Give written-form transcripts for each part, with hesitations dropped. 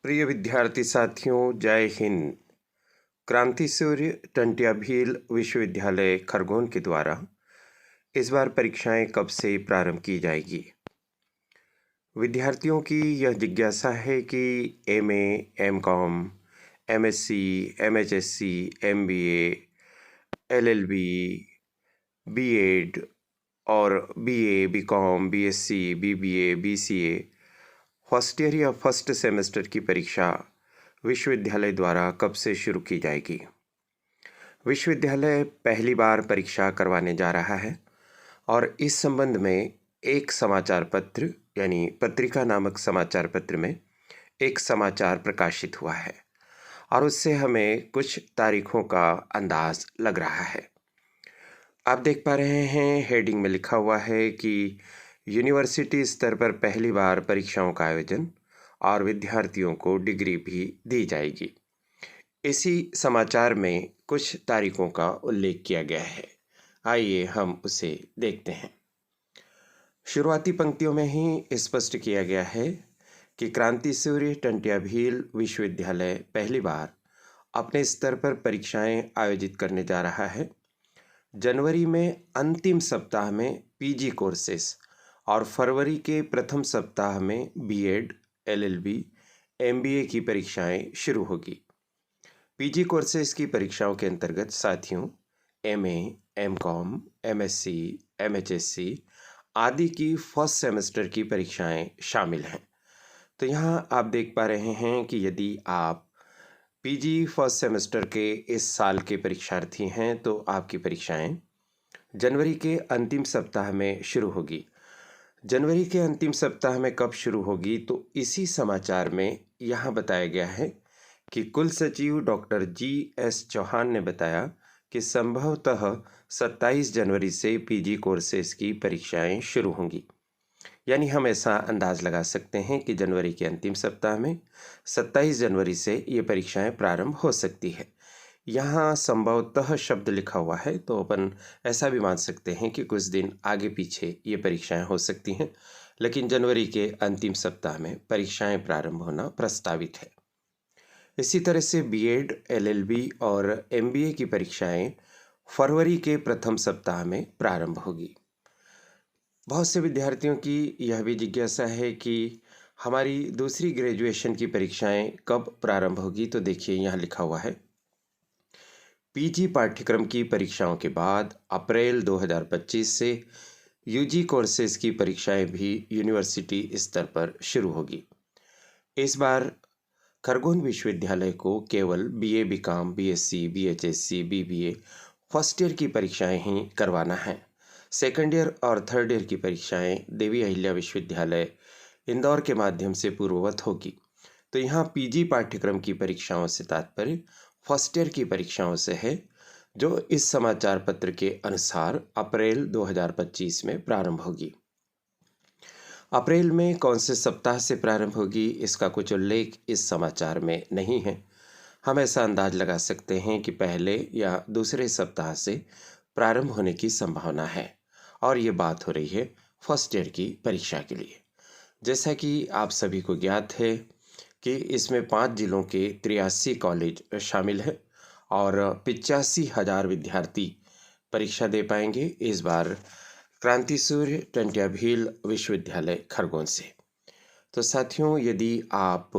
प्रिय विद्यार्थी साथियों, जय हिंद। क्रांति सूर्य टंट्या भील विश्वविद्यालय खरगोन के द्वारा इस बार परीक्षाएं कब से प्रारंभ की जाएगी। विद्यार्थियों की यह जिज्ञासा है कि MA, MCom, MSc, MHSc, MBA, LLB, BEd और BA, BCom, BSc, BBA, BCA first year या फर्स्ट सेमेस्टर की परीक्षा विश्वविद्यालय द्वारा कब से शुरू की जाएगी। विश्वविद्यालय पहली बार परीक्षा करवाने जा रहा है और इस संबंध में एक समाचार पत्र यानी पत्रिका नामक समाचार पत्र में एक समाचार प्रकाशित हुआ है और उससे हमें कुछ तारीखों का अंदाज लग रहा है। आप देख पा रहे हैं, हेडिंग में लिखा हुआ है कि यूनिवर्सिटी स्तर पर पहली बार परीक्षाओं का आयोजन और विद्यार्थियों को डिग्री भी दी जाएगी। इसी समाचार में कुछ तारीखों का उल्लेख किया गया है। आइए हम उसे देखते हैं। शुरुआती पंक्तियों में ही स्पष्ट किया गया है कि क्रांति सूर्य टंट्या भील विश्वविद्यालय पहली बार अपने स्तर पर परीक्षाएं आयोजित करने जा रहा है। जनवरी में अंतिम सप्ताह में पीजी कोर्सेस और फरवरी के प्रथम सप्ताह में बीएड, एलएलबी, एमबीए की परीक्षाएं शुरू होगी। पीजी कोर्सेज की परीक्षाओं के अंतर्गत साथियों एमए, एमकॉम, एमएससी, एमएचएससी आदि की फर्स्ट सेमेस्टर की परीक्षाएं शामिल हैं। तो यहाँ आप देख पा रहे हैं कि यदि आप पीजी फर्स्ट सेमेस्टर के इस साल के परीक्षार्थी हैं तो आपकी परीक्षाएं जनवरी के अंतिम सप्ताह में शुरू होगी। जनवरी के अंतिम सप्ताह में कब शुरू होगी तो इसी समाचार में यहाँ बताया गया है कि कुल सचिव डॉक्टर जी.एस. चौहान ने बताया कि संभवतः 27 जनवरी से पीजी कोर्सेज की परीक्षाएं शुरू होंगी। यानी हम ऐसा अंदाज लगा सकते हैं कि जनवरी के अंतिम सप्ताह में 27 जनवरी से ये परीक्षाएं प्रारंभ हो सकती है। यहाँ संभवतः शब्द लिखा हुआ है तो अपन ऐसा भी मान सकते हैं कि कुछ दिन आगे पीछे ये परीक्षाएं हो सकती हैं, लेकिन जनवरी के अंतिम सप्ताह में परीक्षाएं प्रारंभ होना प्रस्तावित है। इसी तरह से बीएड, एलएलबी और एमबीए की परीक्षाएं फरवरी के प्रथम सप्ताह में प्रारंभ होगी। बहुत से विद्यार्थियों की यह भी जिज्ञासा है कि हमारी दूसरी ग्रेजुएशन की परीक्षाएं कब प्रारंभ होगी। तो देखिए यहाँ लिखा हुआ है, पीजी पाठ्यक्रम की परीक्षाओं के बाद अप्रैल 2025 से यूजी कोर्सेज की परीक्षाएं भी यूनिवर्सिटी स्तर पर शुरू होगी। इस बार खरगोन विश्वविद्यालय को केवल बीए, बीकॉम, बीएससी, बीएचएससी, बीबीए फर्स्ट ईयर की परीक्षाएं ही करवाना है। सेकंड ईयर और थर्ड ईयर की परीक्षाएं देवी अहिल्या विश्वविद्यालय इंदौर के माध्यम से पूर्ववत होगी। तो यहाँ पीजी पाठ्यक्रम की परीक्षाओं से तात्पर्य फर्स्ट ईयर की परीक्षाओं से है, जो इस समाचार पत्र के अनुसार अप्रैल 2025 में प्रारंभ होगी। अप्रैल में कौन से सप्ताह से प्रारंभ होगी इसका कुछ उल्लेख इस समाचार में नहीं है। हम ऐसा अंदाज लगा सकते हैं कि पहले या दूसरे सप्ताह से प्रारंभ होने की संभावना है और ये बात हो रही है फर्स्ट ईयर की परीक्षा के लिए। जैसा कि आप सभी को ज्ञात है कि इसमें 5 जिलों के 83 कॉलेज शामिल हैं और 85,000 विद्यार्थी परीक्षा दे पाएंगे इस बार क्रांति सूर्य टंट्या भील विश्वविद्यालय खरगोन से। तो साथियों, यदि आप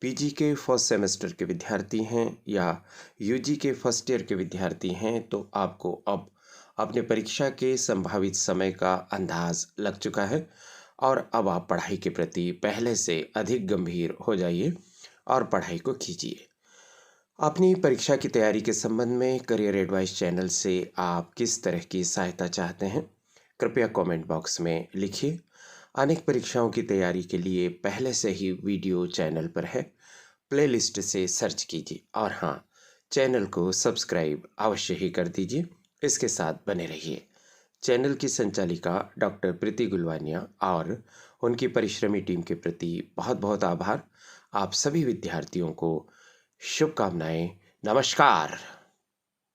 पीजी के फर्स्ट सेमेस्टर के विद्यार्थी हैं या यूजी के फर्स्ट ईयर के विद्यार्थी हैं तो आपको अब अपने परीक्षा के संभावित समय का अंदाज लग चुका है और अब आप पढ़ाई के प्रति पहले से अधिक गंभीर हो जाइए और पढ़ाई को कीजिए। अपनी परीक्षा की तैयारी के संबंध में करियर एडवाइस चैनल से आप किस तरह की सहायता चाहते हैं, कृपया कमेंट बॉक्स में लिखिए। अनेक परीक्षाओं की तैयारी के लिए पहले से ही वीडियो चैनल पर है, प्लेलिस्ट से सर्च कीजिए और हाँ, चैनल को सब्सक्राइब अवश्य ही कर दीजिए। इसके साथ बने रहिए। चैनल की संचालिका डॉक्टर प्रीति गुलवानिया और उनकी परिश्रमी टीम के प्रति बहुत बहुत आभार। आप सभी विद्यार्थियों को शुभकामनाएं। नमस्कार।